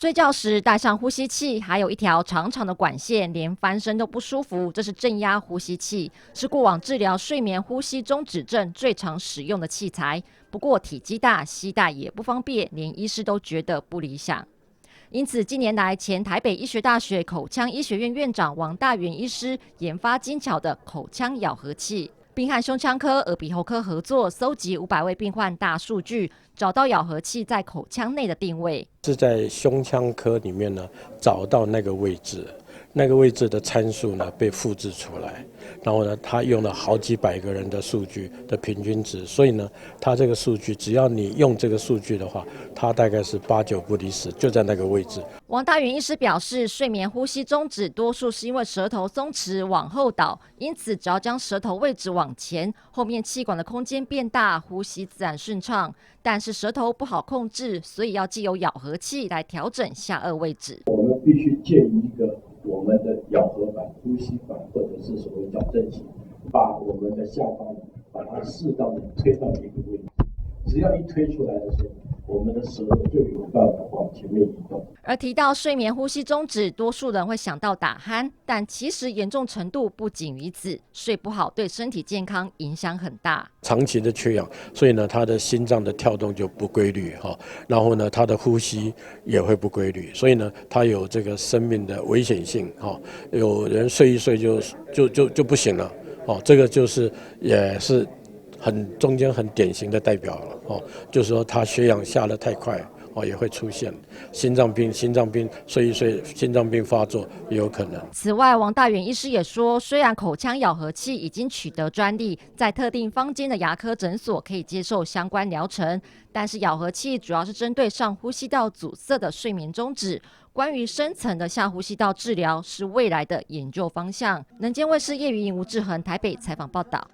睡觉时戴上呼吸器，还有一条长长的管线，连翻身都不舒服。这是正压呼吸器，是过往治疗睡眠呼吸中止症最常使用的器材。不过体积大，携带也不方便，连医师都觉得不理想。因此，近年来，前台北医学大学口腔医学院院长王大元医师研发精巧的口腔咬合器，并和胸腔科、耳鼻喉科合作，搜集500位病患大数据，找到咬合器在口腔内的定位。是在胸腔科里面呢，找到那个位置，那个位置的参数呢被复制出来，然后呢，他用了好几百个人的数据的平均值，所以呢，他这个数据只要你用这个数据的话，它大概是8、9不离10，就在那个位置。王大元医师表示，睡眠呼吸中止多数是因为舌头松弛往后倒，因此只要将舌头位置往前，后面气管的空间变大，呼吸自然顺畅。但是舌头不好控制，所以要藉由咬合器来调整下颚位置。我们必须建一个我们的咬合板、呼吸板，或者是所谓矫正型，把我们的下巴把它适当的推到一个位置。只要一推出来的时候，我们的舌头就有办法往前面移动。而提到睡眠呼吸中止，多数人会想到打鼾，但其实严重程度不仅于此，睡不好对身体健康影响很大。长期的缺氧，所以呢，他的心脏的跳动就不规律哈，然后呢，他的呼吸也会不规律，所以呢，他有这个生命的危险性哈。有人睡一睡就不行了哦，这个就是也是中间很典型的代表了哦，就是说他血氧下得太快。哦，也会出现心脏病睡一睡，心脏病发作也有可能。此外，王大元医师也说，虽然口腔咬合器已经取得专利，在特定坊间的牙科诊所可以接受相关疗程，但是咬合器主要是针对上呼吸道阻塞的睡眠中止。关于深层的下呼吸道治疗是未来的研究方向。能见卫视叶余莹、吴志恒台北采访报道。